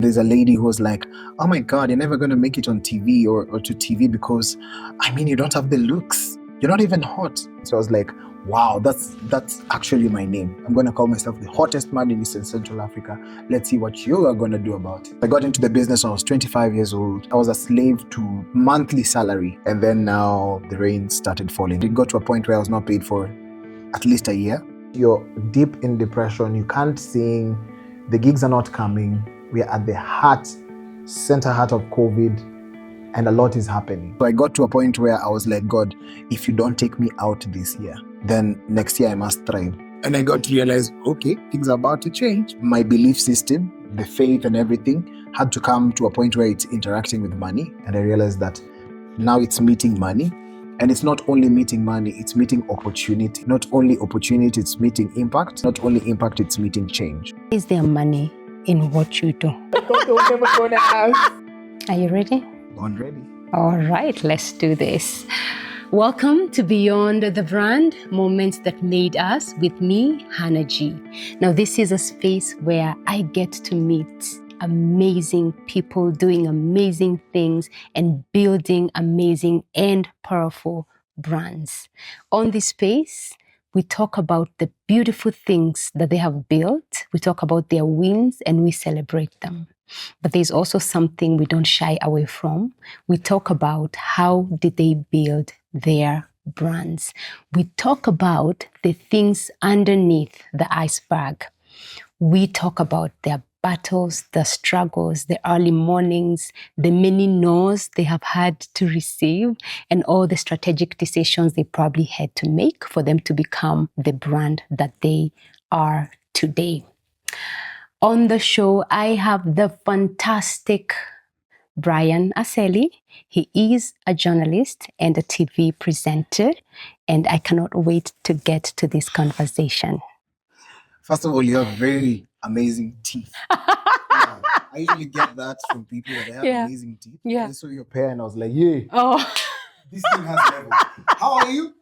There's a lady who was like, oh my God, you're never going to make it on TV or to TV because, I mean, you don't have the looks. You're not even hot. So I was like, wow, that's actually my name. I'm going to call myself the hottest man in Eastern Central Africa. Let's see what you are going to do about it. I got into the business when I was 25 years old. I was a slave to monthly salary. And then now the rain started falling. It got to a point where I was not paid for at least a year. You're deep in depression. You can't sing. The gigs are not coming. We are at the center heart of COVID, and a lot is happening. So I got to a point where I was like, God, if you don't take me out this year, then next year I must thrive. And I got to realize, okay, things are about to change. My belief system, the faith and everything had to come to a point where it's interacting with money. And I realized that now it's meeting money. And it's not only meeting money, it's meeting opportunity. Not only opportunity, it's meeting impact. Not only impact, it's meeting change. Is there money in what you do? Are you ready? I'm ready. All right, let's do this. Welcome to Beyond the Brand, Moments That Made Us with me, Hannah G. Now, this is a space where I get to meet amazing people doing amazing things and building amazing and powerful brands. On this space, we talk about the beautiful things that they have built. We talk about their wins and we celebrate them. But there's also something we don't shy away from. We talk about how did they build their brands. We talk about the things underneath the iceberg. We talk about their battles, the struggles, the early mornings, the many no's they have had to receive, and all the strategic decisions they probably had to make for them to become the brand that they are today. On the show, I have the fantastic Brian Aseli. He is a journalist and a TV presenter, and I cannot wait to get to this conversation. First of all, you have very amazing teeth. I usually get that from people that they have amazing teeth. Yeah. I saw your pair and I was like, yeah, this thing has level. How are you?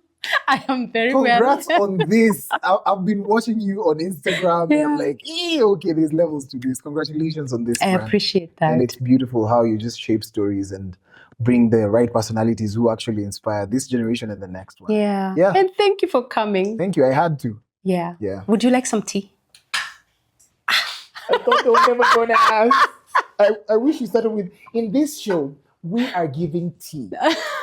I am very Congrats well. on this. I've been watching you on Instagram and I'm like, okay, there's levels to this. Congratulations on this. I brand. appreciate that. And it's beautiful how you just shape stories and bring the right personalities who actually inspire this generation and the next one. Yeah. And thank you for coming. Thank you. I had to. Yeah. Yeah. Would you like some tea? I thought they were never going to ask. I wish you started with, in this show, we are giving tea.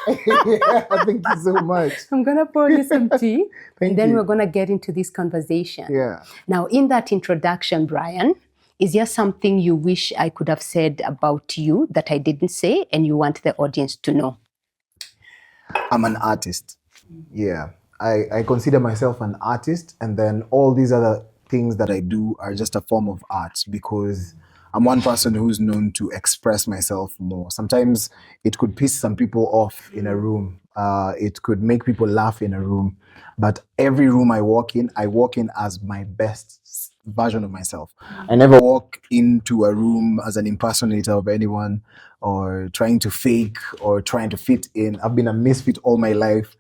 Thank you so much. I'm going to pour you some tea. And then we're going to get into this conversation. Yeah. Now, in that introduction, Brian, is there something you wish I could have said about you that I didn't say and you want the audience to know? I'm an artist. Yeah. I consider myself an artist, and then all these other things that I do are just a form of art because I'm one person who's known to express myself more. Sometimes it could piss some people off in a room. It could make people laugh in a room. But every room I walk in as my best version of myself. I never walk into a room as an impersonator of anyone or trying to fake or trying to fit in. I've been a misfit all my life.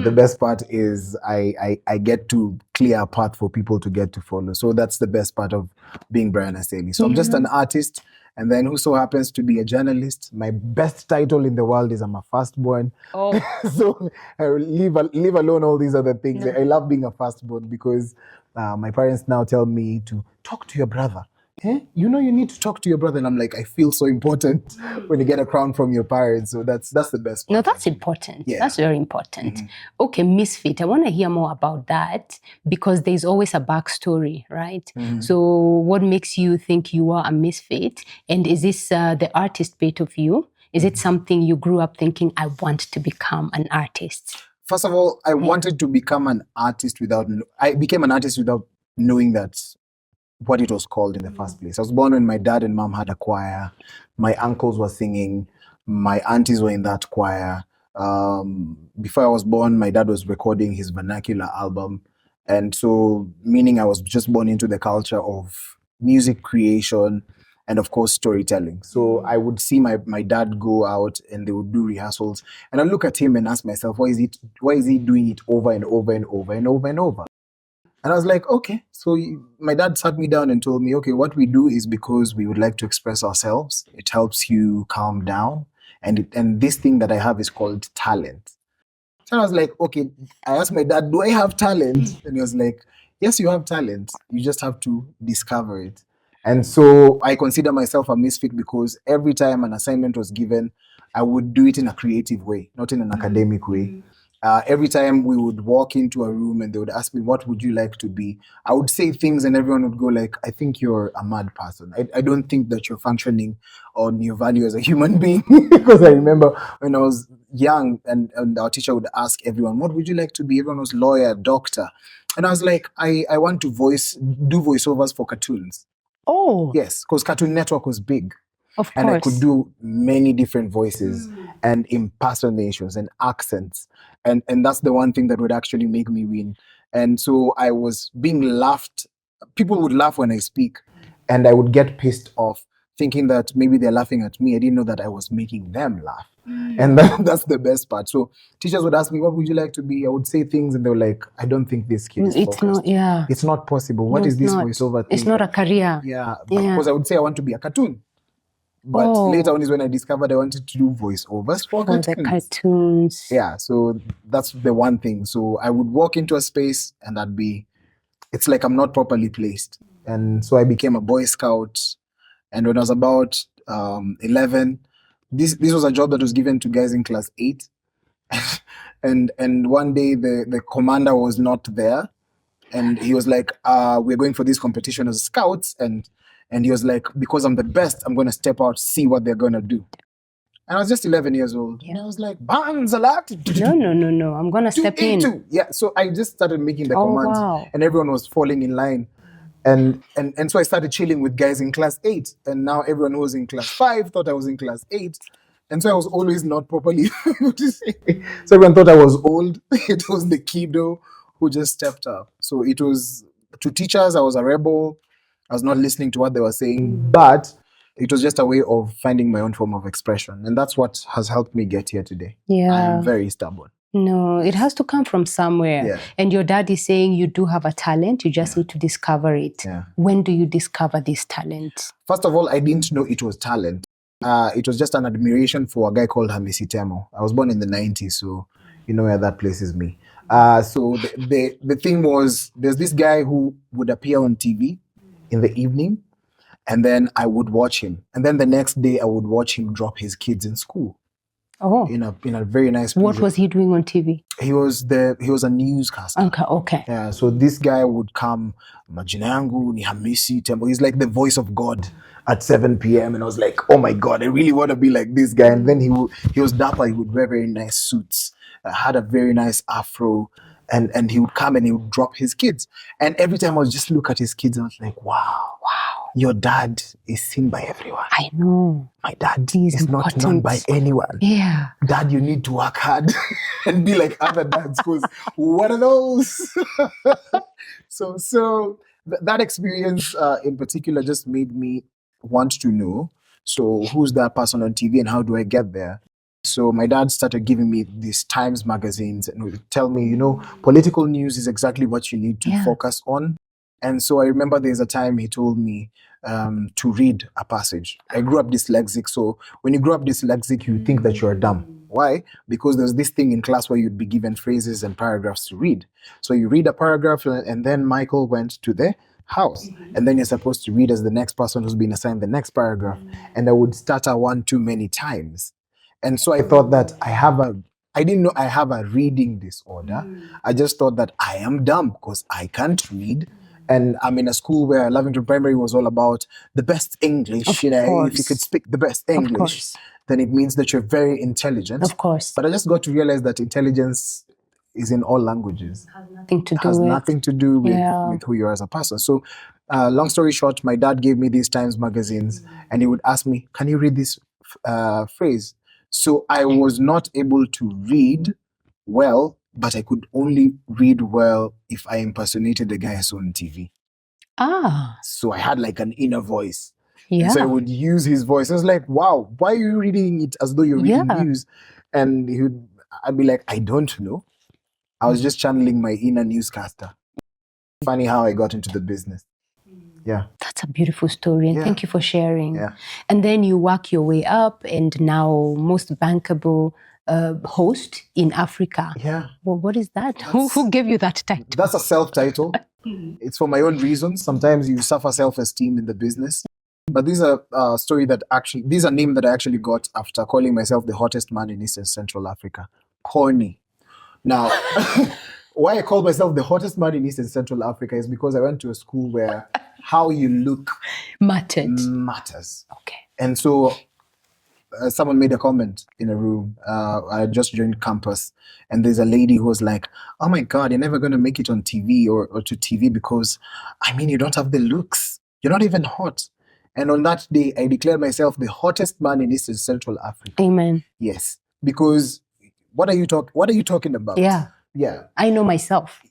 The best part is I get to clear a path for people to get to follow. So that's the best part of being Brian Aseli. So I'm just an artist, and then who so happens to be a journalist. My best title in the world is I'm a firstborn. Oh. So I leave alone all these other things. No. I love being a firstborn because my parents now tell me to talk to your brother. You know you need to talk to your brother, and I'm like, I feel so important when you get a crown from your parents. So that's the best part. No, that's important. Yeah. That's very important. Mm-hmm. Okay, misfit. I want to hear more about that because there's always a backstory, right? Mm-hmm. So what makes you think you are a misfit? And is this the artist bit of you? Is it something you grew up thinking, I want to become an artist? First of all, I wanted to become an artist I became an artist without knowing that what it was called in the first place. I was born when my dad and mom had a choir. My uncles were singing. My aunties were in that choir. Before I was born, my dad was recording his vernacular album. And so, meaning I was just born into the culture of music creation and, of course, storytelling. So I would see my dad go out and they would do rehearsals. And I look at him and ask myself, why is he doing it over and over and over and over and over? And I was like, okay. So my dad sat me down and told me, okay, what we do is because we would like to express ourselves. It helps you calm down. And this thing that I have is called talent. So I was like, okay. I asked my dad, do I have talent? And he was like, yes, you have talent. You just have to discover it. And so I consider myself a misfit because every time an assignment was given, I would do it in a creative way, not in an academic way. Every time we would walk into a room and they would ask me, what would you like to be? I would say things and everyone would go like, I think you're a mad person. I don't think that you're functioning on your value as a human being. Because I remember when I was young and our teacher would ask everyone, what would you like to be? Everyone was lawyer, doctor. And I was like, I want to do voiceovers for cartoons. Oh, Yes, because Cartoon Network was big of and I could course. do many different voices and impersonations and accents. And that's the one thing that would actually make me win. And so I was being laughed. People would laugh when I speak, and I would get pissed off, thinking that maybe they're laughing at me. I didn't know that I was making them laugh. And that's the best part. So teachers would ask me, what would you like to be? I would say things and they were like, I don't think this kid is It's focused. not, yeah. It's not possible. What No, is it's this not. voiceover thing? It's not a career. Yeah, Yeah. because I would say I want to be a cartoon. But Oh. later on is when I discovered I wanted to do voiceovers for For the cartoons. cartoons. Yeah, so that's the one thing. So I would walk into a space and it's like I'm not properly placed. And so I became a Boy Scout. And when I was about 11, this was a job that was given to guys in class 8. and one day the commander was not there. And he was like, we're going for this competition as scouts. And he was like, because I'm the best, I'm going to step out, see what they're going to do. And I was just 11 years old. And I was like, bands a lot. No. I'm going to step in. Yeah. So I just started making the Oh, commands. wow. And everyone was falling in line. And so I started chilling with guys in class 8. And now everyone who was in class 5 thought I was in class 8. And so I was always not properly. So everyone thought I was old. It was the kiddo who just stepped up. So it was, to teachers, I was a rebel. I was not listening to what they were saying. But it was just a way of finding my own form of expression. And that's what has helped me get here today. Yeah. I am very stubborn. No, it has to come from somewhere. Yeah. And your dad is saying you do have a talent, you just need to discover it. Yeah. When do you discover this talent? First of all, I didn't know it was talent. It was just an admiration for a guy called Hamisi Temo. I was born in the 90s, so you know where that places me. So the thing was, there's this guy who would appear on TV in the evening, and then I would watch him. And then the next day, I would watch him drop his kids in school. Oh. In a very nice What project. was he doing on TV? He was a newscaster. Okay. Yeah, so this guy would come, majina yangu ni Hamisi Tembo. He's like the voice of God at 7 p.m. And I was like, oh my God, I really want to be like this guy. And then he was dapper. He would wear very nice suits, had a very nice afro. And he would come and he would drop his kids. And every time I would just look at his kids, I was like, wow, your dad is seen by everyone. I know. My dad is not known by anyone. Yeah. Dad, you need to work hard and be like other dads, because what are those? So that experience in particular just made me want to know, so who's that person on TV and how do I get there? So my dad started giving me these Times magazines and would tell me, political news is exactly what you need to focus on. And so I remember there's a time he told me to read a passage. I grew up dyslexic, so when you grow up dyslexic, you think that you're dumb. Why? Because there's this thing in class where you'd be given phrases and paragraphs to read. So you read a paragraph, and then Michael went to the house, and then you're supposed to read as the next person who's been assigned the next paragraph. And I would stutter one too many times. And so I thought that I didn't know I have a reading disorder. I just thought that I am dumb because I can't read. And I'm in a school where Lavington Primary was all about the best English. If you could speak the best English, then it means that you're very intelligent. Of course. But I just got to realize that intelligence is in all languages. Has nothing to do with who you are as a person. So long story short, my dad gave me these Times magazines and he would ask me, can you read this phrase? So I was not able to read well, but I could only read well if I impersonated the guy I saw on TV. So I had like an inner voice. Yeah. And so I would use his voice. I was like, wow, why are you reading it as though you're reading news? And I'd be like, I don't know. I was just channeling my inner newscaster. funny how I got into the business. Yeah. That's a beautiful story, and Yeah. thank you for sharing. Yeah. And then you work your way up, and now most bankable host in Africa. Yeah. Well, what is that? Who gave you that title? That's a self-title. It's for my own reasons. Sometimes you suffer self-esteem in the business. But these are these are names that I actually got after calling myself the hottest man in East and Central Africa. Corny. Now, why I call myself the hottest man in East and Central Africa is because I went to a school where how you look matters. Okay. And so someone made a comment in a room. I just joined campus, and there's a lady who was like, "Oh my God, you're never going to make it on TV or to TV because, I mean, you don't have the looks. You're not even hot." And on that day, I declared myself the hottest man in East and Central Africa. Amen. Yes, because what are you talking about? Yeah. Yeah. I know myself.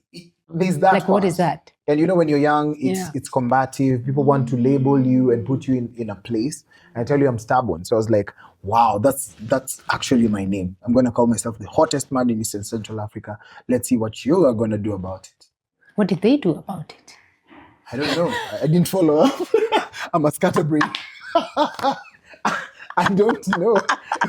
There's that. Like, what is that? And you know, when you're young, it's combative. People want to label you and put you in a place. And I tell you, I'm stubborn. So I was like, wow, that's actually my name. I'm going to call myself the hottest man in East and Central Africa. Let's see what you are going to do about it. What did they do about it? I don't know. I didn't follow up. I'm a scatterbrain. I don't know,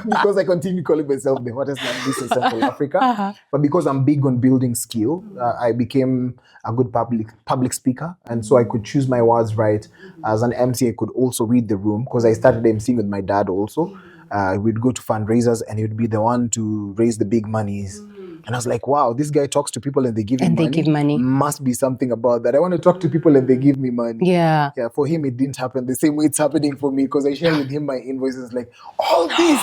because I continue calling myself the hottest man in East and Central Africa. But because I'm big on building skill, I became a good public speaker, and so I could choose my words right. As an MC, I could also read the room because I started MCing with my dad also. We'd go to fundraisers, and he'd be the one to raise the big monies. And I was like, wow, this guy talks to people and they give him money. And they give money. Must be something about that. I want to talk to people and they give me money. Yeah. Yeah, for him, it didn't happen the same way it's happening for me, because I share with him my invoices, like, all this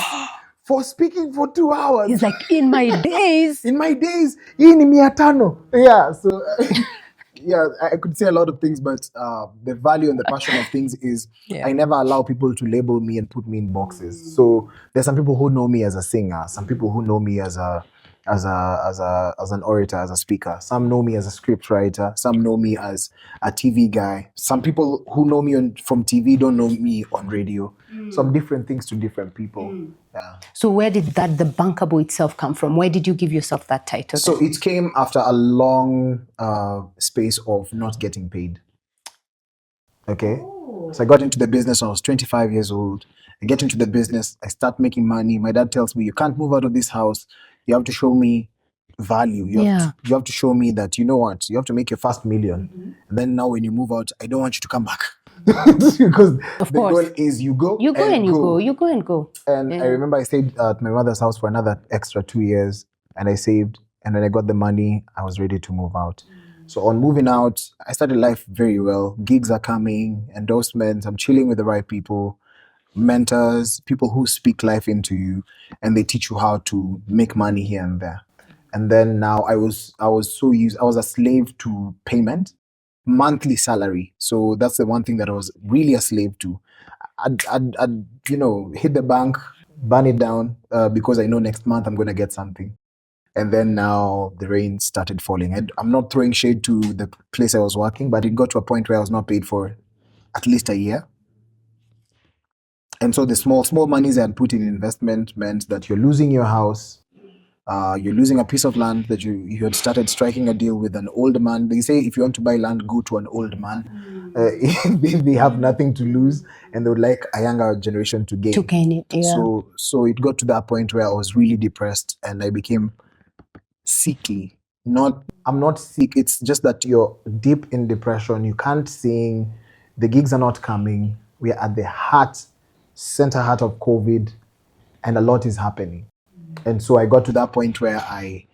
for speaking for 2 hours. He's like, in my days. In my days, hii ni 500. Yeah, so... yeah, I could say a lot of things, but the value and the passion of things is I never allow people to label me and put me in boxes. So there's some people who know me as a singer, some people who know me as an orator, as a speaker. Some know me as a script writer. Some know me as a TV guy. Some people who know me from TV don't know me on radio. Some different things to different people. Yeah. So where did the bankable itself come from? Where did you give yourself that title? So it came after a long space of not getting paid. Okay. So I got into the business when I was 25 years old. I get into the business. I start making money. My dad tells me, you can't move out of this house. You have to show me value. You have to show me that, you know what, you have to make your first million. And then now when you move out, I don't want you to come back. Because the goal is you go and go. And I remember I stayed at my mother's house for another extra 2 years, and I saved. And when I got the money, I was ready to move out. So on moving out, I started life very well. Gigs are coming, endorsements. I'm chilling with the right people, mentors, people who speak life into you, and they teach you how to make money here and there. And then now I was a slave to payment, monthly salary. So that's the one thing that I was really a slave to. I'd hit the bank, burn it down, because I know next month I'm going to get something. And then now the rain started falling. I'm not throwing shade to the place I was working, but it got to a point where I was not paid for at least a year. And so the small monies I had put in investment meant that you're losing your house, you're losing a piece of land that you had started striking a deal with an old man. They say if you want to buy land, go to an old man. They have nothing to lose, and they would like a younger generation to gain. To gain it, yeah. So it got to that point where I was really depressed, and I became sickly. I'm not sick. It's just that you're deep in depression. You can't sing. The gigs are not coming. We are at the center heart of COVID, and a lot is happening. And so I got to that point where I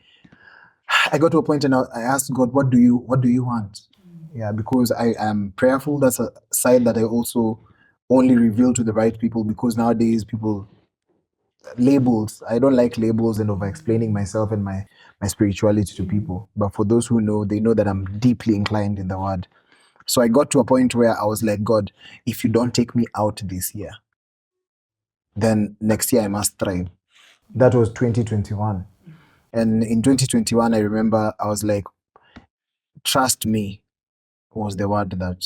got to a point and I asked God, what do you want? Yeah, because I am prayerful. That's a side that I also only reveal to the right people, because nowadays labels, I don't like labels and over explaining myself and my spirituality to people. But for those who know, they know that I'm deeply inclined in the word. So I got to a point where I was like, God, if you don't take me out this year, then next year I must thrive. That was 2021. And in 2021, I remember I was like, trust me was the word that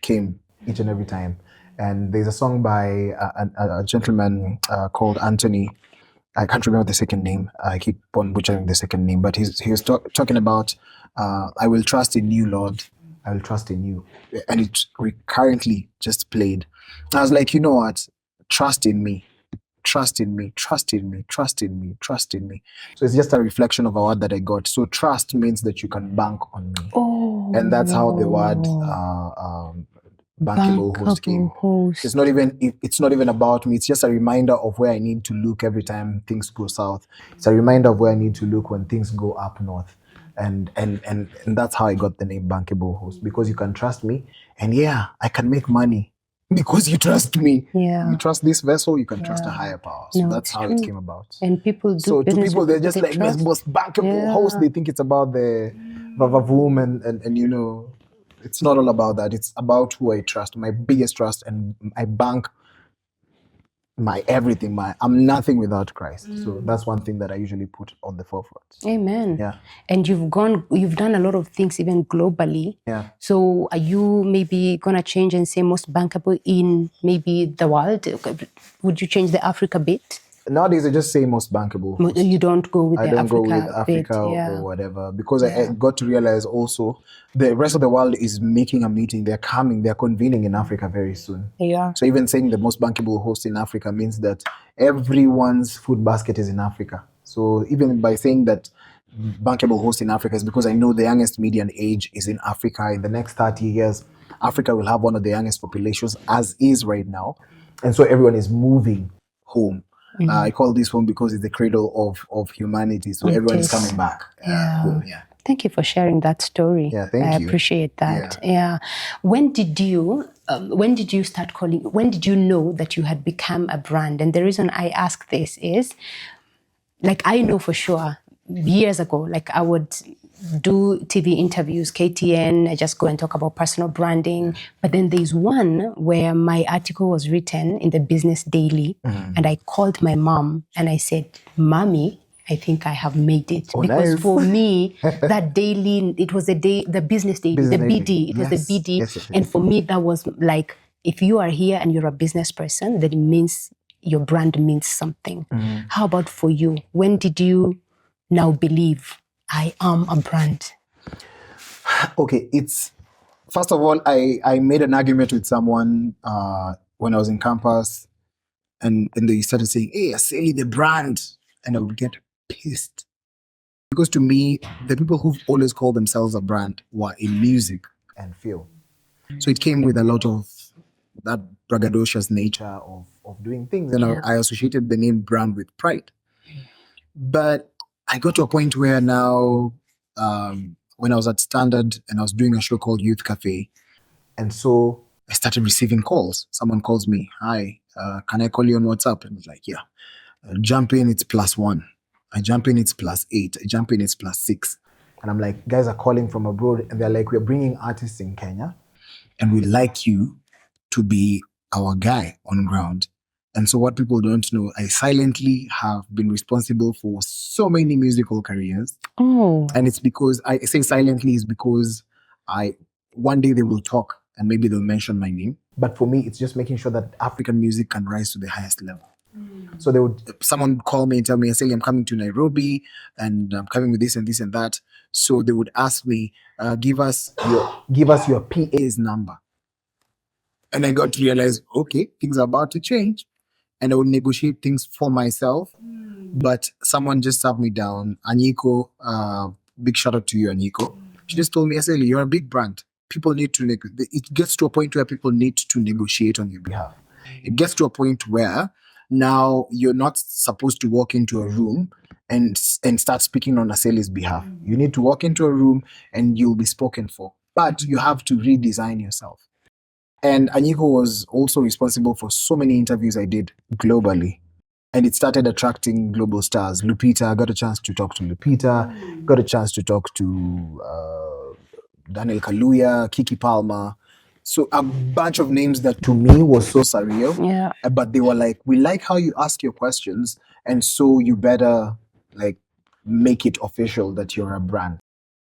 came each and every time. And there's a song by a gentleman called Anthony. I can't remember the second name. I keep on butchering the second name, but he was talking about, I will trust in you, Lord. I will trust in you. And it recurrently just played. I was like, you know what? Trust in me. Trust in me, trust in me, trust in me, trust in me. So it's just a reflection of a word that I got. So trust means that you can bank on me. Oh. And that's how the word bankable host came. Host. It's not even about me. It's just a reminder of where I need to look every time things go south. It's a reminder of where I need to look when things go up north. And that's how I got the name bankable host, because you can trust me, and yeah, I can make money because you trust me. Yeah. You trust this vessel, you can trust a higher power. So that's how it came about. And people do so to business people, with they're just they like trust. most bankable host. They think it's about the vavavoom and you know, it's not all about that. It's about who I trust, my biggest trust, and I bank my everything. I'm nothing without Christ. So that's one thing that I usually put on the forefront. Amen. Yeah. And you've done a lot of things even globally. Yeah. So are you maybe gonna change and say most bankable in maybe the world? Would you change the Africa bit? Nowadays, I just say most bankable host. You don't go with I the don't Africa go with Africa bit, yeah. or whatever, because I got to realize also the rest of the world is making a meeting. They're coming, they're convening in Africa very soon. Yeah. So even saying the most bankable host in Africa means that everyone's food basket is in Africa. So even by saying that bankable host in Africa is because I know the youngest median age is in Africa. In the next 30 years, Africa will have one of the youngest populations, as is right now. And so everyone is moving home. I call this home because it's the cradle of humanity. So everyone is coming back home. Yeah. Thank you for sharing that story. Yeah, thank I you. appreciate that. Yeah. When did you start calling? When did you know that you had become a brand? And the reason I ask this is, like, I know for sure years ago, like I would do TV interviews, KTN, I just go and talk about personal branding. But then there's one where my article was written in the Business Daily, and I called my mom and I said, Mommy, I think I have made it. Because nice. for me, that daily, it was the Business Daily, the BD, it was the BD. Yes. And for me, that was like, if you are here and you're a business person, then it means your brand means something. How about for you? When did you now believe I am a brand? Okay, it's first of all, I made an argument with someone when I was in campus, and they started saying, "Hey, Aseli, the brand," and I would get pissed because to me, the people who've always called themselves a brand were in music and film. So it came with a lot of that braggadocious nature of doing things, and I associated the name brand with pride. But I got to a point where now, when I was at Standard and I was doing a show called Youth Cafe, and so I started receiving calls. Someone calls me, "Hi, can I call you on WhatsApp?" And I was like, "Yeah." Jump in, it's +1. I jump in, it's +8. I jump in, it's +6. And I'm like, guys are calling from abroad, and they're like, "We're bringing artists in Kenya, and we'd like you to be our guy on ground." And so what people don't know, I silently have been responsible for so many musical careers. Oh. And it's because I say silently is because one day they will talk and maybe they'll mention my name. But for me, it's just making sure that African music can rise to the highest level. So someone would call me and tell me, "Aseli, I'm coming to Nairobi and I'm coming with this and this and that." So they would ask me, give us your PA's number. And I got to realize, okay, things are about to change. And I would negotiate things for myself. But someone just sat me down. Anyiko, big shout out to you, Anyiko. She just told me, "Aseli, you're a big brand. People need to it gets to a point where people need to negotiate on your behalf. It gets to a point where now you're not supposed to walk into a room and start speaking on Aseli's behalf. You need to walk into a room and you'll be spoken for. But you have to redesign yourself." And Anyiko was also responsible for so many interviews I did globally. And it started attracting global stars. Lupita, I got a chance to talk to Lupita, got a chance to talk to Daniel Kaluuya, Kiki Palmer. So a bunch of names that to me was so surreal. Yeah. But they were like, "We like how you ask your questions, and so you better like make it official that you're a brand."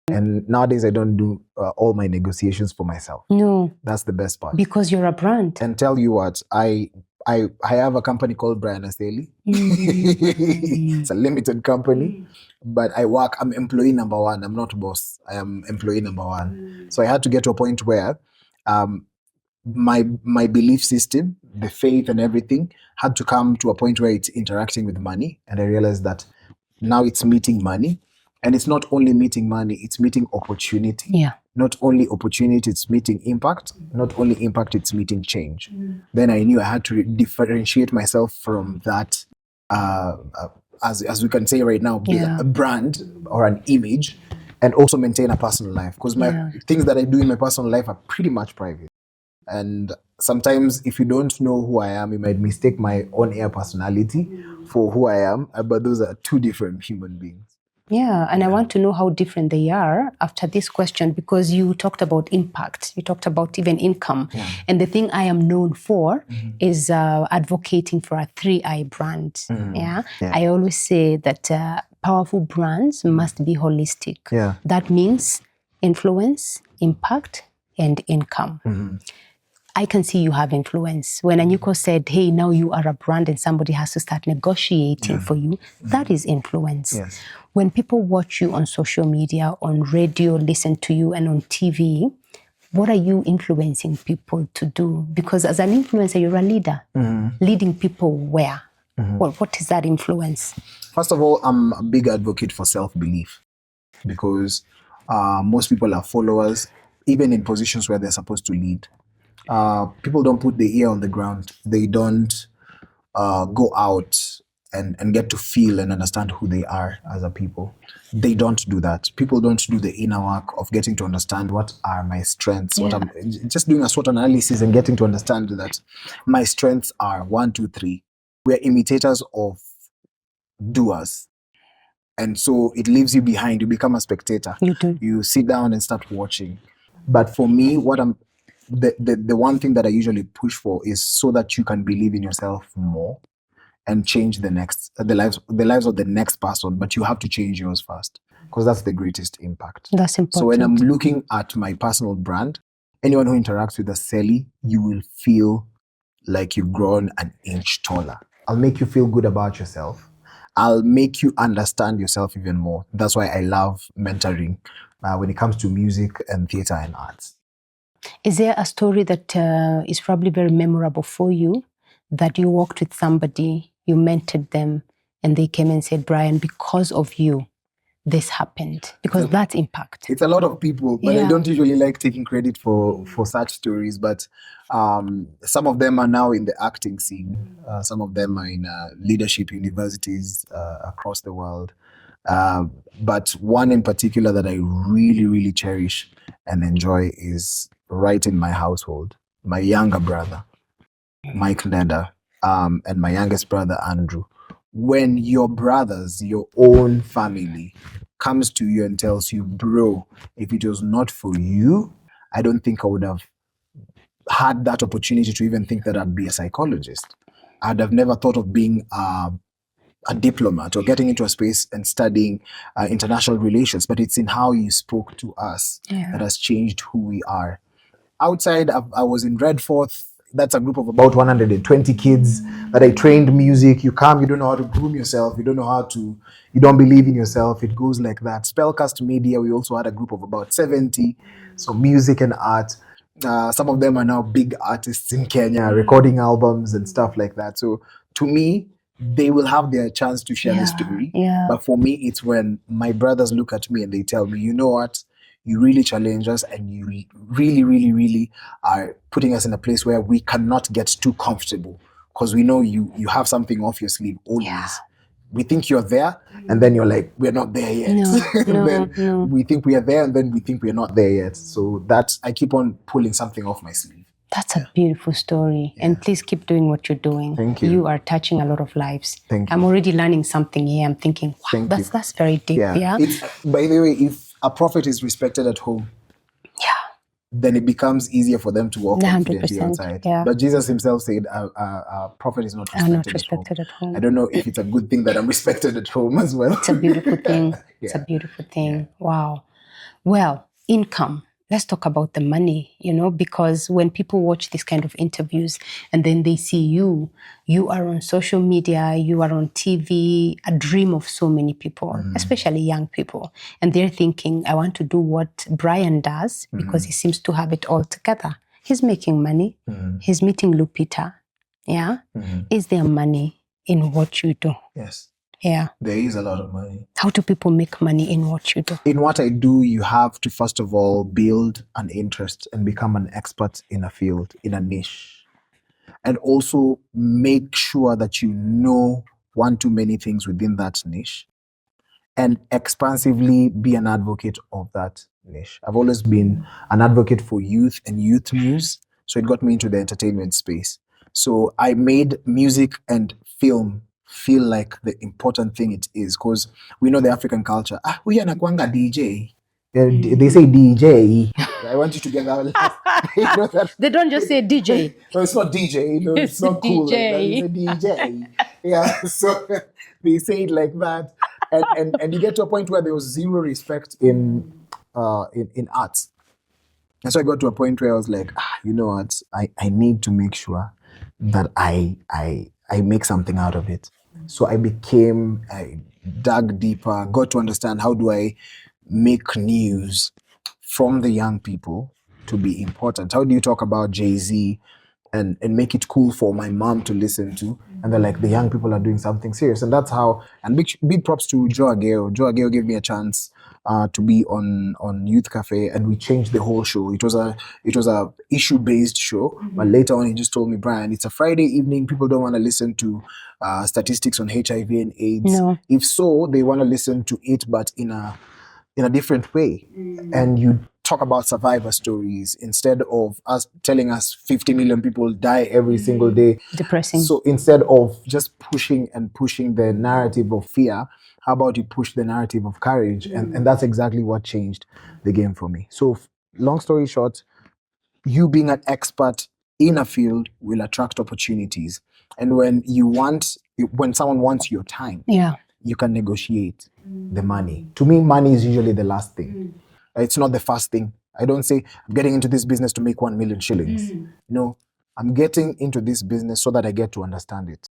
And nowadays I don't do all my negotiations for myself. No. That's the best part. Because you're a brand. And tell you what, I I have a company called Brian Aseli. It's a limited company, but I'm employee number one. I'm not boss. I am employee number one. So I had to get to a point where um, my belief system, the faith and everything had to come to a point where it's interacting with money. And I realized that now it's meeting money. And it's not only meeting money, it's meeting opportunity. Yeah. Not only opportunity, it's meeting impact. Not only impact, it's meeting change. Then I knew I had to differentiate myself from that, as we can say right now, build Yeah. a brand or an image, and also maintain a personal life. Because my things that I do in my personal life are pretty much private. And sometimes, if you don't know who I am, you might mistake my on-air personality for who I am. But those are two different human beings. Yeah, and I want to know how different they are after this question, because you talked about impact, you talked about even income. And the thing I am known for is advocating for a 3I brand. I always say that powerful brands must be holistic. That means influence, impact, and income. I can see you have influence. When Anyuko said, hey, now you are a brand and somebody has to start negotiating for you, that is influence. When people watch you on social media, on radio, listen to you, and on TV, what are you influencing people to do? Because as an influencer, you're a leader. Leading people where? What is that influence? First of all, I'm a big advocate for self-belief, because most people are followers, even in positions where they're supposed to lead. People don't put the ear on the ground. They don't go out and get to feel and understand who they are as a people. They don't do that. People don't do the inner work of getting to understand what are my strengths. What I'm just doing a SWOT analysis and getting to understand that my strengths are 1, 2, 3. We're imitators of doers. And so it leaves you behind. You become a spectator. You do. You sit down and start watching. But for me, the one thing that I usually push for is so that you can believe in yourself more and change the lives of the next person. But you have to change yours first, because that's the greatest impact. That's important. So when I'm looking at my personal brand, anyone who interacts with Aseli, you will feel like you've grown an inch taller. I'll make you feel good about yourself. I'll make you understand yourself even more. That's why I love mentoring when it comes to music and theater and arts. Is there a story that is probably very memorable for you, that you walked with somebody, you mentored them, and they came and said, Brian, because of you, this happened? Because that's impact. It's a lot of people, but I don't usually like taking credit for such stories. But some of them are now in the acting scene. Some of them are in leadership universities across the world. But one in particular that I really, really cherish and enjoy is right in my household. My younger brother, Mike Neda, and my youngest brother, Andrew. When your brothers, your own family, comes to you and tells you, bro, if it was not for you, I don't think I would have had that opportunity to even think that I'd be a psychologist. I'd have never thought of being a diplomat or getting into a space and studying international relations, but it's in how you spoke to us that has changed who we are. Outside, I was in Redforth. That's a group of about 120 kids that I trained music. You come, you don't know how to groom yourself. You don't believe in yourself. It goes like that. Spellcast Media, we also had a group of about 70. So music and art. Some of them are now big artists in Kenya, recording albums and stuff like that. So to me, they will have their chance to share the story. But for me, it's when my brothers look at me and they tell me, you know what? You really challenge us, and you really, really, really are putting us in a place where we cannot get too comfortable, because we know you have something off your sleeve always. We think you're there, and then you're like, we're not there yet. No. We think we are there, and then we think we're not there yet. So I keep on pulling something off my sleeve. That's a beautiful story. And please keep doing what you're doing. Thank you. You are touching a lot of lives. Thank you. I'm already learning something here. I'm thinking, wow, that's very deep. By the way, if a prophet is respected at home, then it becomes easier for them to walk confidently outside. But Jesus himself said, a prophet is not respected at home. I don't know if it's a good thing that I'm respected at home as well. It's a beautiful thing. It's a beautiful thing. Wow. Well, income. let's talk about the money, because when people watch this kind of interviews and then they see you are on social media, you are on TV, a dream of so many people, especially young people. And they're thinking, I want to do what Brian does because he seems to have it all together. He's making money. He's meeting Lupita. Yeah. Is there money in what you do? Yes. Yeah. There is a lot of money. How do people make money in what you do? In what I do, you have to first of all build an interest and become an expert in a field, in a niche. And also make sure that you know one too many things within that niche and expansively be an advocate of that niche. I've always been an advocate for youth and youth news, so it got me into the entertainment space. So I made music and film feel like the important thing it is, because we know the African culture. Huyu anakuanga DJ. They say DJ. I want you to get that last. That They don't just say DJ. no, it's not DJ. It's not cool like that. It's a DJ. Yeah, so they say it like that, and you get to a point where there was zero respect in arts. And so I got to a point where I was like, you know what? I need to make sure that I make something out of it. So I dug deeper, got to understand how do I make news from the young people to be important. How do you talk about Jay-Z and make it cool for my mom to listen to? And they're like, the young people are doing something serious. And that's how, and big props to Joe Ageo. Joe Ageo gave me a chance to be on Youth Cafe, and we changed the whole show. It was a issue-based show, but later on he just told me, Brian, it's a Friday evening. People don't want to listen to statistics on HIV and AIDS. No. If so, they want to listen to it, but in a different way. And you talk about survivor stories instead of us telling us 50 million people die every single day. Depressing. So instead of just pushing the narrative of fear, how about you push the narrative of courage? And that's exactly what changed the game for me. So long story short, you being an expert in a field will attract opportunities. And when someone wants your time, Yeah. you can negotiate the money. To me, money is usually the last thing. It's not the first thing. I don't say, I'm getting into this business to make 1 million shillings. No, I'm getting into this business so that I get to understand it.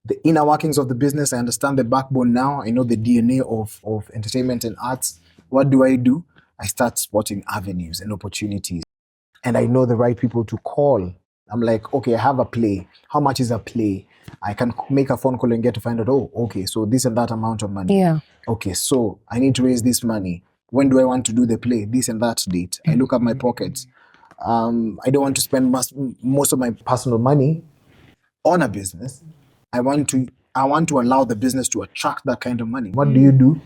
The inner workings of the business, I understand the backbone now. I know the DNA of entertainment and arts. What do? I start spotting avenues and opportunities. And I know the right people to call. I'm like, okay, I have a play. How much is a play? I can make a phone call and get to find out, okay, so this and that amount of money. Yeah. Okay, so I need to raise this money. When do I want to do the play? This and that date. I look at my pockets. I don't want to spend most of my personal money on a business. I want to allow the business to attract that kind of money. What do?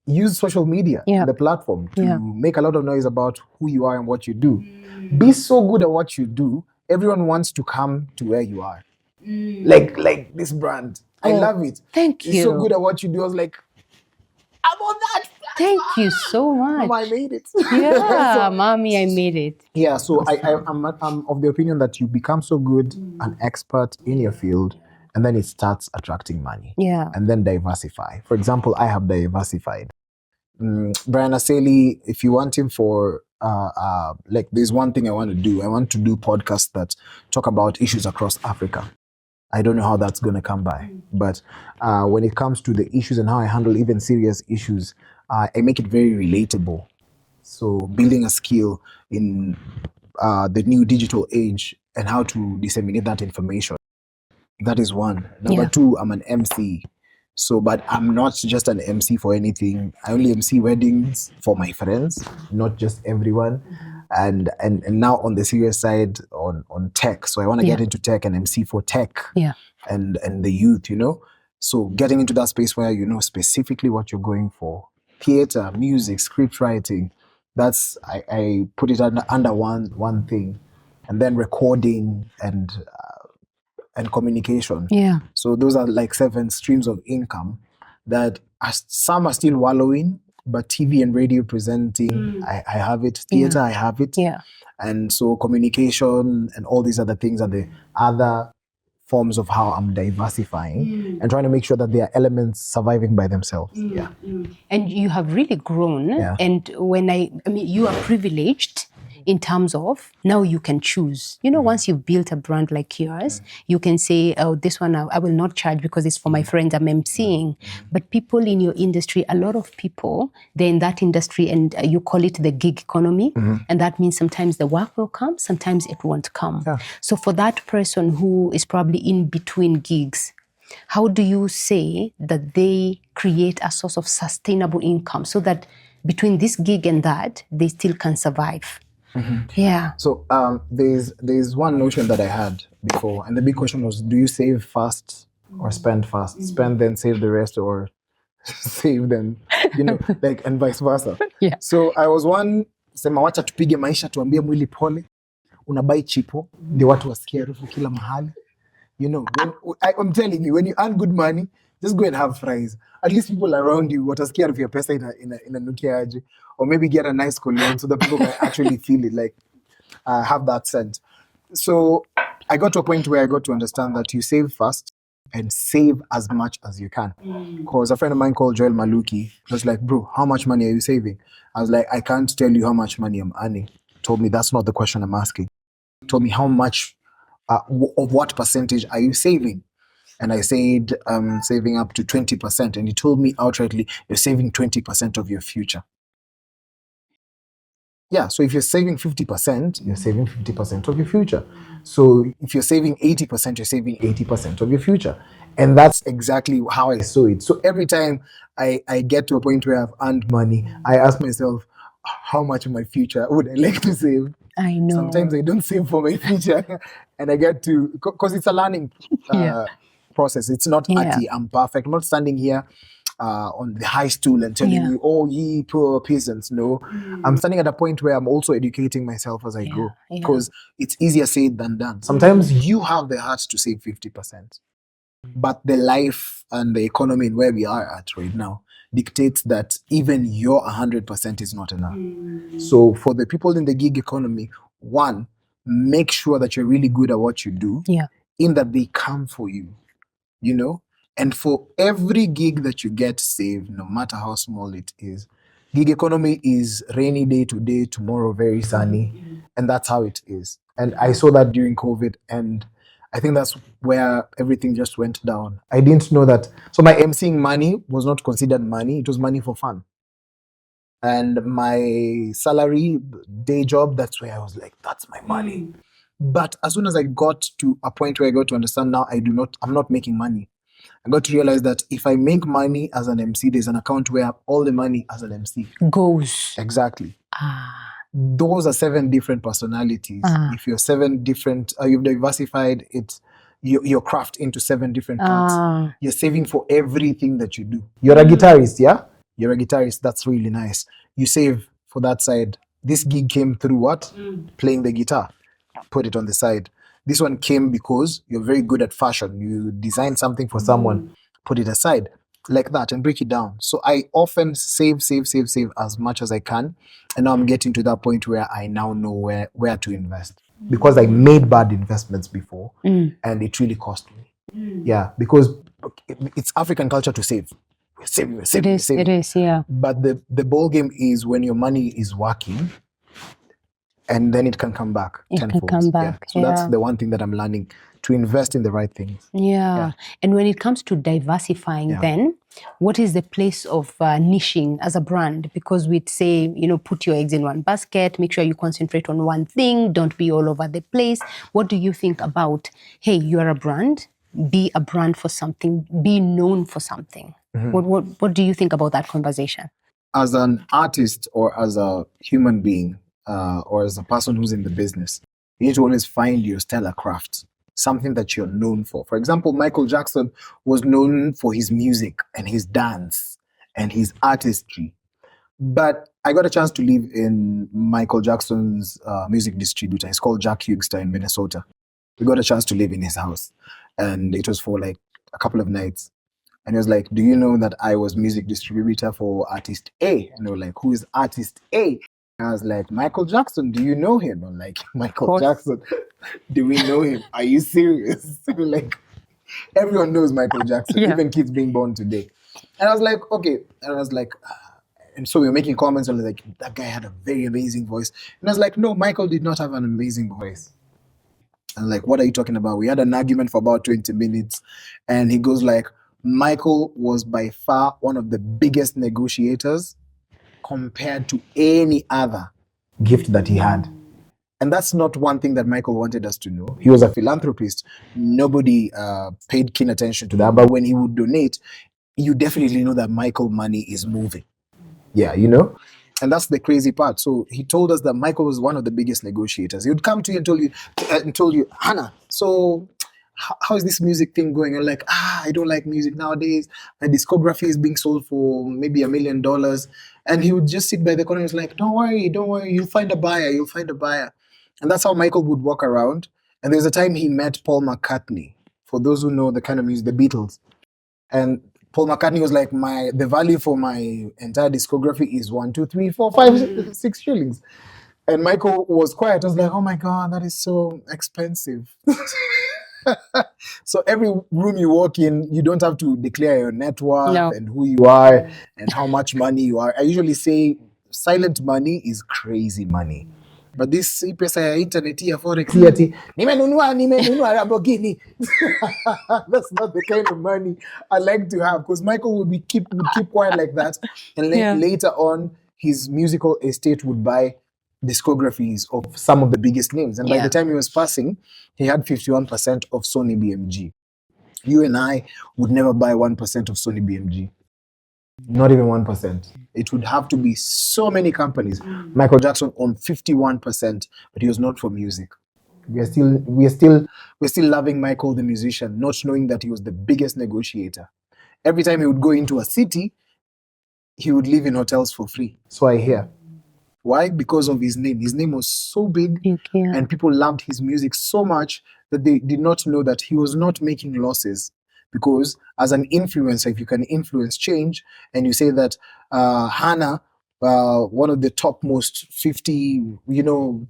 Use social media, Yeah. the platform, to Yeah. make a lot of noise about who you are and what you do. Be so good at what you do, everyone wants to come to where you are. Like this brand. I love it. Thank It's so you. good at what you do. I was like, I'm on that. Thank you so much. Mama, I made it. Yeah, mommy, I made it. Yeah, so I'm of the opinion that you become so good, an expert in your field, and then it starts attracting money. Yeah. And then diversify. For example, I have diversified. Brian Aseli, if you want him for like, there's one thing I want to do. I want to do podcasts that talk about issues across Africa. I don't know how that's going to come by, but when it comes to the issues and how I handle even serious issues, I make it very relatable. So building a skill in the new digital age and how to disseminate that information. That is one. Number two, I'm an MC. So, but I'm not just an MC for anything. I only MC weddings for my friends, not just everyone. And now on the serious side, on tech. So I want to get into tech and MC for tech. Yeah. And the youth, So getting into that space where you know specifically what you're going for. Theater, music, script writing. That's I put it under one thing. And then recording and communication. Yeah. So those are like 7 streams of income that some are still wallowing, but TV and radio presenting, I have it. Theater, I have it. Yeah. And so communication and all these other things are the other forms of how I'm diversifying and trying to make sure that there are elements surviving by themselves. Yeah. And you have really grown. Yeah. And when I mean, you are privileged in terms of now you can choose. You know, once you've built a brand like yours, you can say, oh, this one I will not charge because it's for my friends I'm emceeing. But people in your industry, a lot of people, they're in that industry and you call it the gig economy. And that means sometimes the work will come, sometimes it won't come. Yeah. So for that person who is probably in between gigs, how do you say that they create a source of sustainable income so that between this gig and that, they still can survive? Yeah. So there's one notion that I had before, and the big question was: do you save fast or spend fast? Spend then save the rest, or save then, like, and vice versa. Yeah. So I was one sema, wacha tupige maisha, tuambie mwili pole, unabai chipo ndio watu wasikie harufu kila mahali. I'm telling you, when you earn good money, just go and have fries. At least people around you watasikia harufu ya pesa inanukia aje, or maybe get a nice cologne so that people can actually feel it, like have that sense. So I got to a point where I got to understand that you save fast and save as much as you can. Because a friend of mine called Joel Maluki was like, bro, how much money are you saving? I was like, I can't tell you how much money I'm earning. Told me that's not the question I'm asking. Told me how much of what percentage are you saving? And I said, saving up to 20%. And he told me outrightly, you're saving 20% of your future. Yeah, so if you're saving 50%, you're saving 50% of your future. So if you're saving 80%, you're saving 80% of your future. And that's exactly how I saw it. So every time I get to a point where I've earned money, I ask myself, how much of my future would I like to save? I know. Sometimes I don't save for my future. And I get to, because it's a learning process. It's not, I'm perfect. I'm not standing here on the high stool and telling you, oh, ye poor peasants. No, I'm standing at a point where I'm also educating myself as I go, because it's easier said than done. Sometimes you have the heart to save 50%, but the life and the economy and where we are at right now dictates that even your 100% is not enough. So for the people in the gig economy, one, make sure that you're really good at what you do, in that they come for you, and for every gig that you get saved, no matter how small it is, gig economy is rainy day today, tomorrow very sunny, and that's how it is. And I saw that during COVID, and I think that's where everything just went down. I didn't know that. So my emceeing money was not considered money, it was money for fun. And my salary, day job, that's where I was like, that's my money. But as soon as I got to a point where I got to understand now I'm not making money, I got to realize that if I make money as an MC, there's an account where all the money as an MC goes. Exactly. Those are 7 different personalities. If you're 7 different, you've diversified your craft into 7 different parts. You're saving for everything that you do. You're a guitarist, yeah? You're a guitarist. That's really nice. You save for that side. This gig came through what? Playing the guitar. Put it on the side. This one came because you're very good at fashion. You design something for someone, put it aside, like that, and break it down. So I often save as much as I can. And now I'm getting to that point where I now know where to invest. Because I made bad investments before, and it really cost me. Yeah, because it's African culture to save. We're saving. It is, yeah. But the ball game is when your money is working, and then it can come back tenfold. Can come back. Yeah. So that's the one thing that I'm learning, to invest in the right things. Yeah. And when it comes to diversifying, then what is the place of niching as a brand? Because we'd say, put your eggs in one basket, make sure you concentrate on one thing, don't be all over the place. What do you think about, hey, you're a brand, be a brand for something, be known for something? What do you think about that conversation? As an artist or as a human being, or as a person who's in the business, you need to always find your stellar craft, something that you're known for. For example, Michael Jackson was known for his music and his dance and his artistry. But I got a chance to live in Michael Jackson's music distributor. It's called Jack Hugster in Minnesota. We got a chance to live in his house, and it was for like a couple of nights. And he was like, do you know that I was music distributor for artist A? And they were like, who is artist A? I was like, Michael Jackson, do you know him? I'm like, Michael course. Jackson, do we know him? Are you serious? Like, everyone knows Michael Jackson, Yeah. even kids being born today. And I was like, okay. And I was like, and so we were making comments on like, that guy had a very amazing voice. And I was like, no, Michael did not have an amazing voice. And like, what are you talking about? We had an argument for about 20 minutes. And he goes like, Michael was by far one of the biggest negotiators compared to any other gift that he had. And that's not one thing that Michael wanted us to know. He was a philanthropist. Nobody paid keen attention to that. But when he would donate, you definitely know that Michael money is moving. Yeah, you know? And that's the crazy part. So he told us that Michael was one of the biggest negotiators. He would come to you and told you, Hannah, so how is this music thing going? And like, I don't like music nowadays. My discography is being sold for maybe $1 million. And he would just sit by the corner and was like, don't worry, you'll find a buyer, you'll find a buyer. And that's how Michael would walk around. And there's a time he met Paul McCartney. For those who know the kind of music, the Beatles. And Paul McCartney was like, the value for my entire discography is 1, 2, 3, 4, 5, 6 shillings. And Michael was quiet. I was like, oh my God, that is so expensive. So every room you walk in, you don't have to declare your net worth and who you are and how much money you are. I usually say silent money is crazy money. But this pesa ya internet ya forex ati nimenunua Lamborghini. That's not the kind of money I like to have, because Michael would keep quiet like that, and later on his musical estate would buy discographies of some of the biggest names. And by the time he was passing, he had 51% of Sony BMG. You and I would never buy 1% of Sony BMG. Not even 1%. It would have to be so many companies. Michael Jackson owned 51%, but he was not for music. We're still loving Michael the musician, not knowing that he was the biggest negotiator. Every time he would go into a city, he would live in hotels for free. So I hear. Why? Because of his name. His name was so big, and people loved his music so much that they did not know that he was not making losses. Because as an influencer, if you can influence change, and you say that Hannah, one of the topmost 50,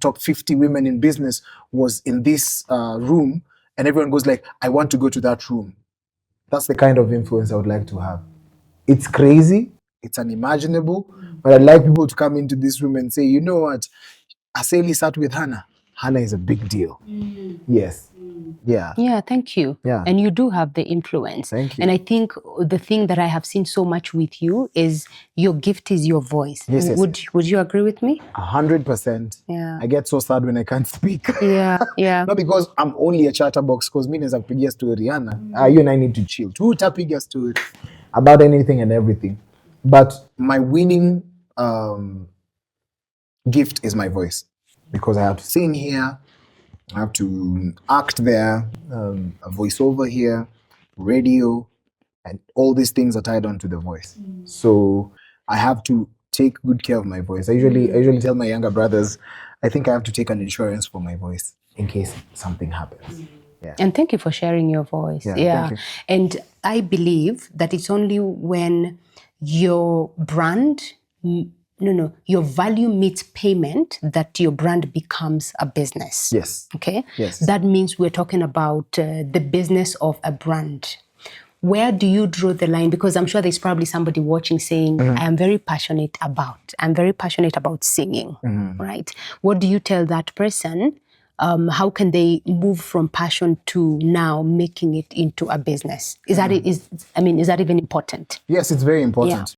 top 50 women in business, was in this room, and everyone goes like, I want to go to that room. That's the kind of influence I would like to have. It's crazy, it's unimaginable, but I'd like people to come into this room and say, you know what, Aseli sat with Hannah. Hannah is a big deal. Yes. Yeah, thank you. Yeah. And you do have the influence. Thank you. And I think the thing that I have seen so much with you is your gift is your voice. Yes. Would you agree with me? 100%. Yeah. I get so sad when I can't speak. Yeah. Not because I'm only a chatterbox, because me naweza kupigia story Hannah. You and I need to chill. Tutapiga story about anything and everything. But my winning gift is my voice, because I have to sing here, I have to act there, a voiceover here, radio, and all these things are tied onto the voice. So I have to take good care of my voice. I usually tell my younger brothers, I think I have to take an insurance for my voice in case something happens. Yeah. And thank you for sharing your voice. Yeah. Thank you. And I believe that it's only when your brand, your value meets payment that your brand becomes a business. Yes. Okay? Yes. That means we're talking about the business of a brand. Where do you draw the line? Because I'm sure there's probably somebody watching saying, I'm very passionate about singing, right? What do you tell that person? How can they move from passion to now making it into a business? Is that even important? Yes, it's very important. Yeah.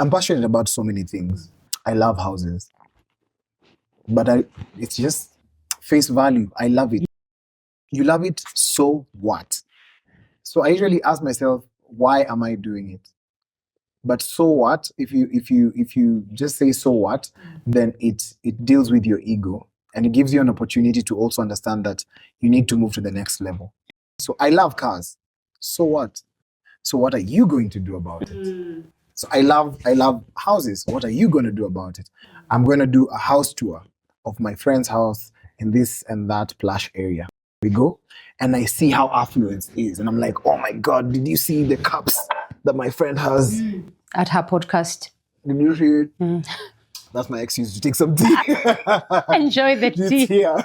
I'm passionate about so many things. I love houses. But it's just face value. I love it. You love it, so what? So I usually ask myself, why am I doing it? But so what? If you just say so what, then it deals with your ego, and it gives you an opportunity to also understand that you need to move to the next level. So I love cars. So what? So what are you going to do about it? So I love houses. What are you going to do about it? I'm going to do a house tour of my friend's house in this and that plush area. We go, and I see how affluence is, and I'm like, oh my God, did you see the cups that my friend has at her podcast? Did you see it? That's my excuse to take some tea. Enjoy the tea. Yeah.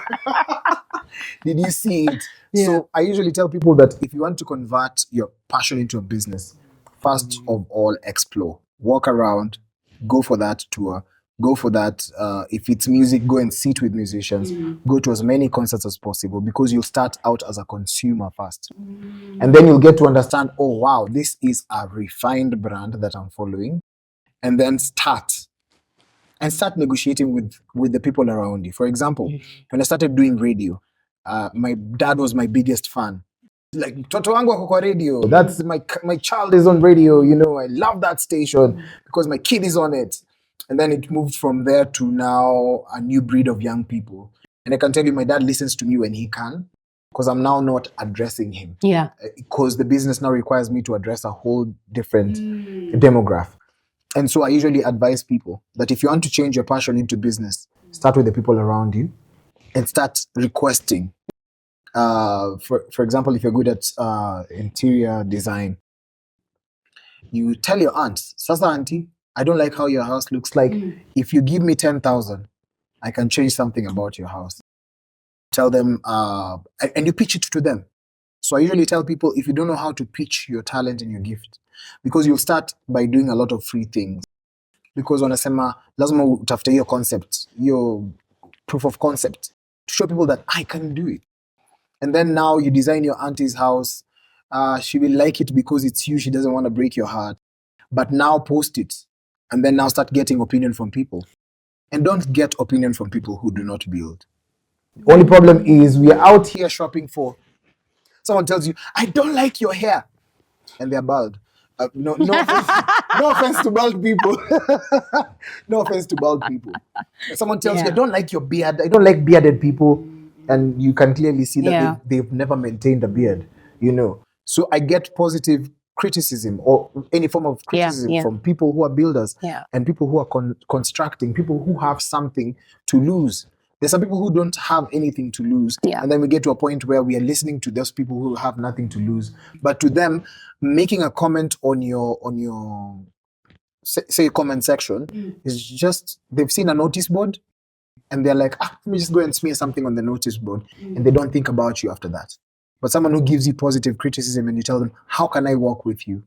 Did you see it? Yeah. So I usually tell people that if you want to convert your passion into a business, first of all, explore. Walk around, go for that tour, go for that. If it's music, go and sit with musicians, go to as many concerts as possible, because you'll start out as a consumer first. And then you'll get to understand, oh, wow, this is a refined brand that I'm following. And then start negotiating with the people around you. For example, when I started doing radio, my dad was my biggest fan. Like, toto wangu wako kwa radio. That's my child is on radio. You know, I love that station because my kid is on it. And then it moved from there to now a new breed of young people. And I can tell you, my dad listens to me when he can, because I'm now not addressing him. Yeah. Because the business now requires me to address a whole different demographic. And so I usually advise people that if you want to change your passion into business, start with the people around you and start requesting. For example, if you're good at interior design, you tell your aunt, Sasa auntie, I don't like how your house looks like. If you give me 10,000, I can change something about your house. Tell them, and you pitch it to them. So I usually tell people, if you don't know how to pitch your talent and your gift, because you'll start by doing a lot of free things. Because wanasema lazima utafute hiyo concept, your proof of concept, to show people that I can do it. And then now you design your auntie's house. She will like it because it's you. She doesn't want to break your heart. But now post it. And then now start getting opinion from people. And don't get opinion from people who do not build. The only problem is we are out here shopping for. Someone tells you, I don't like your hair. And they're bald. No offense to bald people. No offense to bald people. Someone tells you, I don't like your beard. I don't like bearded people. And you can clearly see that they've never maintained a beard, you know. So I get positive criticism or any form of criticism from people who are builders and people who are constructing, people who have something to lose. There's some people who don't have anything to lose. And then we get to a point where we are listening to those people who have nothing to lose. But to them, making a comment on your say comment section is just, they've seen a notice board and they're like, let me just go and smear something on the notice board. And they don't think about you after that. But someone who gives you positive criticism and you tell them, how can I work with you?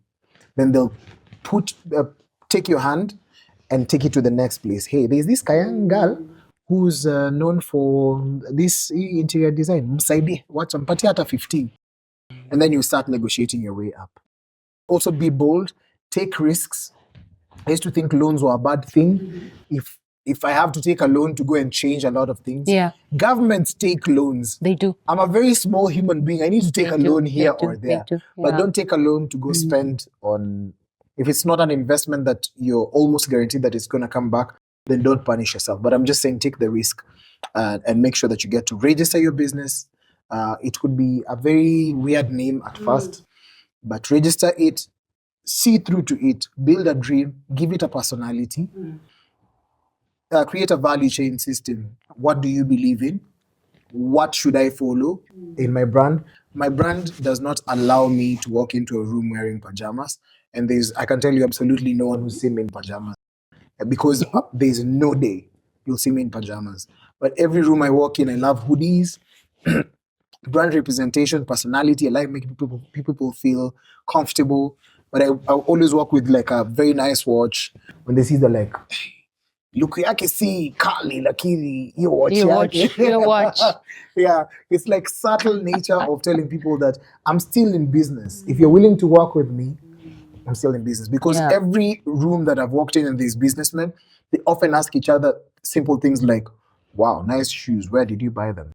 Then they'll take your hand and take it to the next place. Hey, there's this young girl who's known for this interior design. Msaidi, what's on Patiata 15? And then you start negotiating your way up. Also be bold, take risks. I used to think loans were a bad thing. If I have to take a loan to go and change a lot of things, governments take loans. They do. I'm a very small human being. I need to take a loan here or there. But don't take a loan to go spend on, if it's not an investment that you're almost guaranteed that it's going to come back, then don't punish yourself. But I'm just saying, take the risk and make sure that you get to register your business. It could be a very weird name at first, but register it, see through to it, build a dream, give it a personality, create a value chain system. What do you believe in? What should I follow in my brand? My brand does not allow me to walk into a room wearing pajamas. And I can tell you absolutely no one who's seen me in pajamas. Because there's no day you'll see me in pajamas. But every room I walk in, I love hoodies, brand representation, personality. I like making people feel comfortable. But I always walk with like a very nice watch. When they see the like, look yake si kali lakini your watch. Yeah, it's like subtle nature of telling people that I'm still in business. If you're willing to work with me, I'm still in business. Because every room that I've walked in and these businessmen, they often ask each other simple things like, wow, nice shoes, where did you buy them?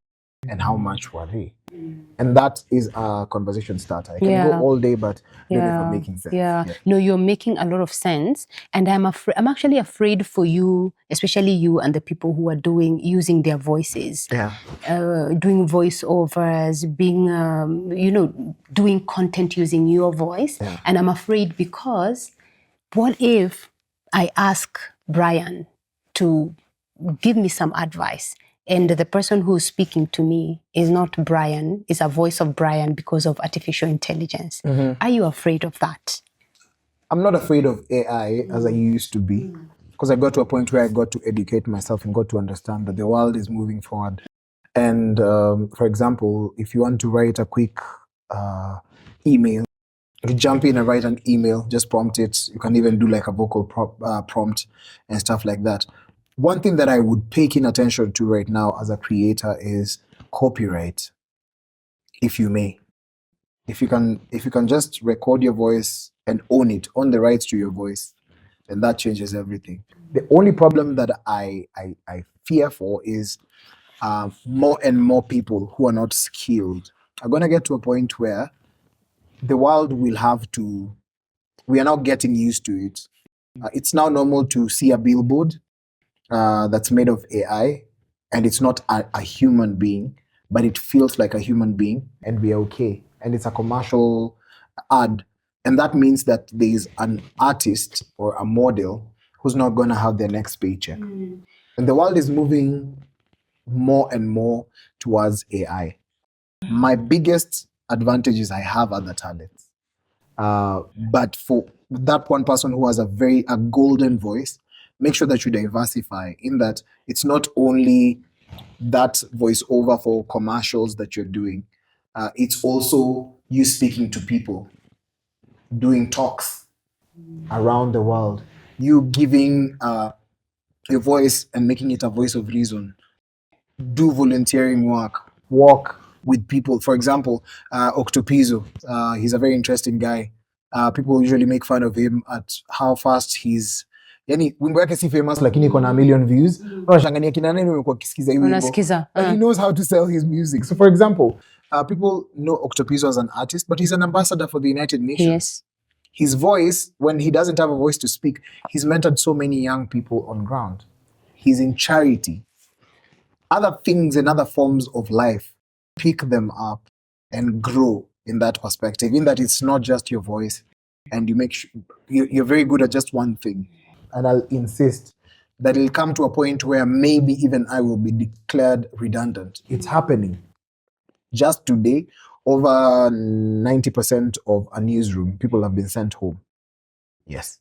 And how much were they? And that is a conversation starter. I can go all day, but I don't know if I'm making sense. No, you're making a lot of sense. And I'm actually afraid for you, especially you and the people who are using their voices. Doing voiceovers, being, doing content using your voice. And I'm afraid because what if I ask Brian to give me some advice? And the person who's speaking to me is not Brian, is a voice of Brian because of artificial intelligence. Are you afraid of that? I'm not afraid of AI as I used to be. because I got to a point where I got to educate myself and got to understand that the world is moving forward. And for example, if you want to write a quick email, you jump in and write an email, just prompt it. You can even do like a vocal prompt and stuff like that. One thing that I would pay keen attention to right now as a creator is copyright, if you may. If you can just record your voice and own the rights to your voice, then that changes everything. The only problem that I fear for is more and more people who are not skilled are going to get to a point where the world will have to, we are now getting used to it. It's now normal to see a billboard that's made of AI and it's not a human being, but it feels like a human being and we are okay. And it's a commercial ad. And that means that there is an artist or a model who's not going to have their next paycheck. And the world is moving more and more towards AI. My biggest advantage is I have other talents. But for that one person who has a golden voice, make sure that you diversify in that it's not only that voiceover for commercials that you're doing. It's also you speaking to people, doing talks around the world, you giving your voice and making it a voice of reason. Do volunteering work, walk with people. For example, Octopizo, he's a very interesting guy. People usually make fun of him at how fast he's yani wimbo yake si famous lakini iko na million views. Unashangania kina nani wamekuwa wakisikiza hii wimbo. Unasikiza. But he knows how to sell his music. So for example, people know Octopizo as an artist, but he's an ambassador for the United Nations. Yes. His voice, when he doesn't have a voice to speak, he's mentored so many young people on ground. He's in charity. Other things and other forms of life, pick them up and grow in that perspective, in that it's not just your voice and you make sure you're very good at just one thing. And I'll insist that it'll come to a point where maybe even I will be declared redundant. It's happening. Just today, over 90% of a newsroom, people have been sent home. Yes.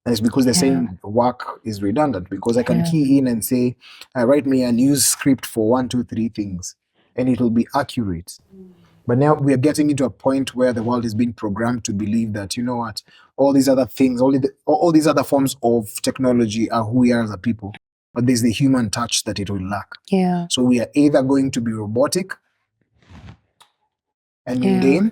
And it's because they're saying work is redundant, because I can key in and say, write me a news script for 1, 2, 3 things, and it'll be accurate. But now we are getting into a point where the world is being programmed to believe that, you know what, all these other things, all these other forms of technology are who we are as a people. But there's the human touch that it will lack. Yeah. So we are either going to be robotic and mundane,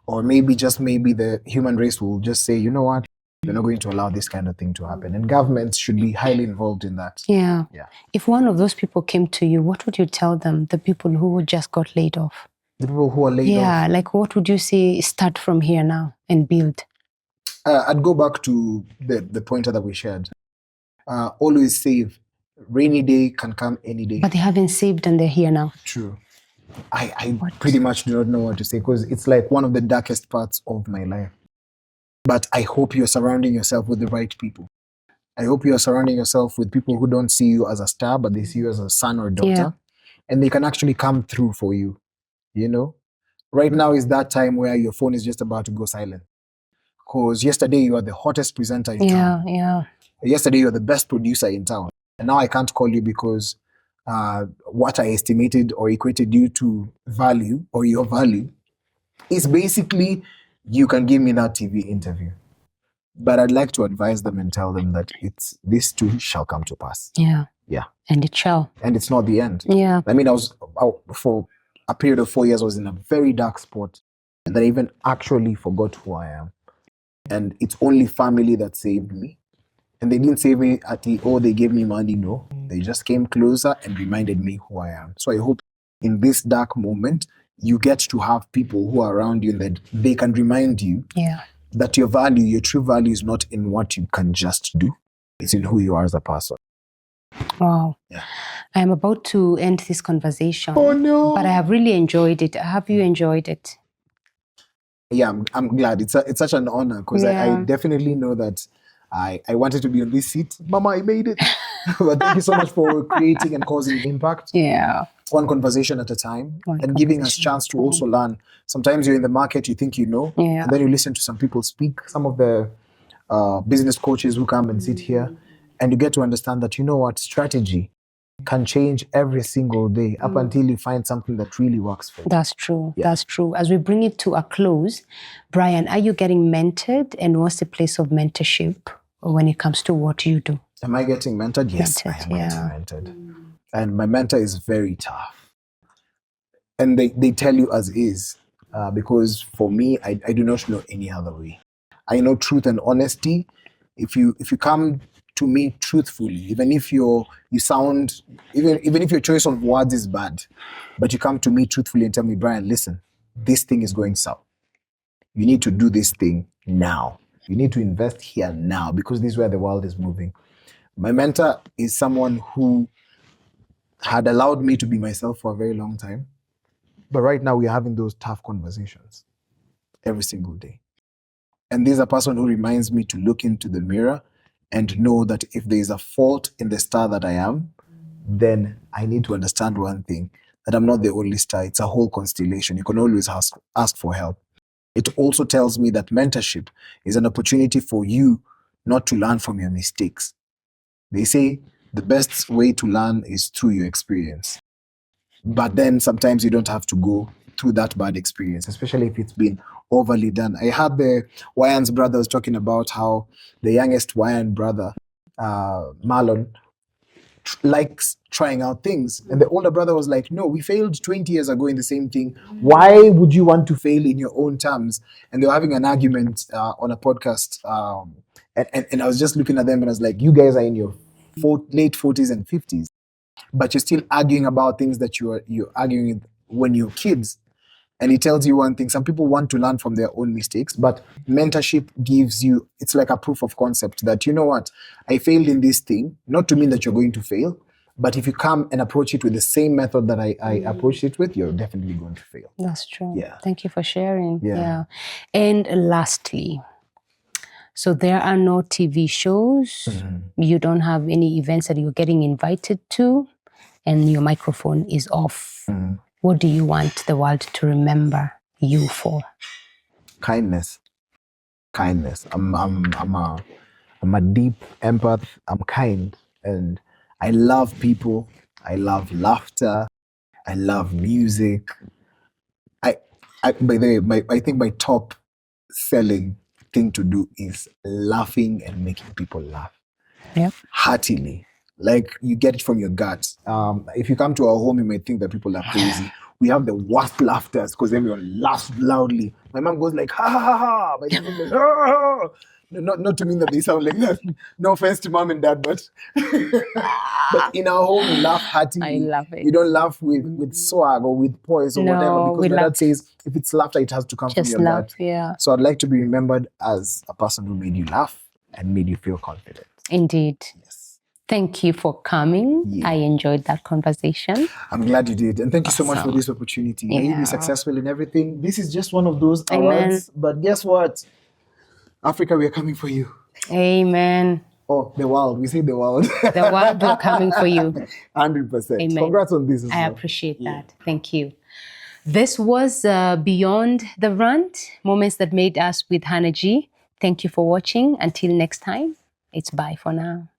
or maybe the human race will just say, you know what, we're not going to allow this kind of thing to happen. And governments should be highly involved in that. Yeah. If one of those people came to you, what would you tell them, the people who just got laid off? The people who are laid off? Yeah, like what would you say, start from here now and build? I'd go back to the pointer that we shared. Always save. Rainy day can come any day. But they haven't saved and they're here now. True. I pretty much do not know what to say, because it's like one of the darkest parts of my life. But I hope you're surrounding yourself with the right people. I hope you're surrounding yourself with people who don't see you as a star, but they see you as a son or daughter. And they can actually come through for you. You know? Right now is that time where your phone is just about to go silent. Because yesterday you were the hottest presenter in town. Yeah. Yesterday you were the best producer in town. And now I can't call you because what I estimated or equated you to value, or your value, is basically you can give me that TV interview. But I'd like to advise them and tell them that this too shall come to pass. Yeah. Yeah. And it shall. And it's not the end. Yeah. I mean, for a period of 4 years, I was in a very dark spot. And then I even actually forgot who I am. And it's only family that saved me. And they didn't save me they gave me money. No. They just came closer and reminded me who I am. So I hope in this dark moment, you get to have people who are around you that they can remind you that your true value is not in what you can just do. It's in who you are as a person. Wow. Yeah. I'm about to end this conversation. Oh no. But I have really enjoyed it. Have you enjoyed it? Yeah, I'm glad. It's such an honor, because I definitely know that I wanted to be on this seat. Mama, I made it. But thank you so much for creating and causing impact. Yeah. One conversation at a time, and giving us chance to also learn. Sometimes you're in the market, you think you know, and then you listen to some people speak, some of the business coaches who come and sit here, And you get to understand that, you know what, strategy can change every single day up until you find something that really works for you. That's true. Yeah. That's true. As we bring it to a close, Brian, are you getting mentored, and what's the place of mentorship when it comes to what you do? Am I getting mentored? Yes, I am getting mentored. And my mentor is very tough. And they tell you as is, because for me, I do not know any other way. I know truth and honesty. If you come to me truthfully, even if you sound, even if your choice of words is bad, but you come to me truthfully and tell me, Brian, listen, this thing is going south. You need to do this thing now. You need to invest here now, because this is where the world is moving. My mentor is someone who had allowed me to be myself for a very long time. But right now we're having those tough conversations every single day. And there's a person who reminds me to look into the mirror and know that if there is a fault in the star that I am, then I need to understand one thing, that I'm not the only star. It's a whole constellation. You can always ask for help. It also tells me that mentorship is an opportunity for you not to learn from your mistakes. They say the best way to learn is through your experience. But then sometimes you don't have to go through that bad experience, especially if it's been overly done. I heard the Wayan's brother was talking about how the youngest Wayan brother, Marlon, likes trying out things. And the older brother was like, no, we failed 20 years ago in the same thing. Why would you want to fail in your own terms? And they were having an argument on a podcast. And I was just looking at them and I was like, you guys are in your late 40s and 50s, but you're still arguing about things that you're arguing when you're kids. And it tells you one thing: some people want to learn from their own mistakes, but mentorship gives you, it's like a proof of concept that, you know what, I failed in this thing, not to mean that you're going to fail, but if you come and approach it with the same method that I approached it with, you're definitely going to fail. That's true. Yeah. Thank you for sharing. Yeah. And lastly, so there are no TV shows, you don't have any events that you're getting invited to, and your microphone is off. What do you want the world to remember you for? Kindness. I'm a deep empath. I'm kind, and I love people. I love laughter. I love music. By the way, I think my top selling thing to do is laughing and making people laugh. Yep. Heartily. Like, you get it from your gut. If you come to our home, you might think that people are crazy. We have the worst laughters because everyone laughs loudly. My mom goes like, ha ha ha ha. My dad goes like, ha ha ha. Not to mean that they sound like that. No offense to mom and dad, but in our home we laugh heartily. I love it. We don't laugh with swag or with poise or whatever, because my dad says if it's laughter, it has to come from your gut. Yeah. So I'd like to be remembered as a person who made you laugh and made you feel confident. Indeed. Yes. Thank you for coming. Yeah. I enjoyed that conversation. I'm glad you did. And thank you so much for this opportunity. May you be successful in everything. This is just one of those awards. But guess what? Africa, we are coming for you. Amen. Oh, the world. We say the world. The world, we're coming for you. 100%. Amen. Congrats on this as well. I appreciate that. Thank you. This was Beyond the Rant, Moments That Made Us with Hannah G. Thank you for watching. Until next time, it's bye for now.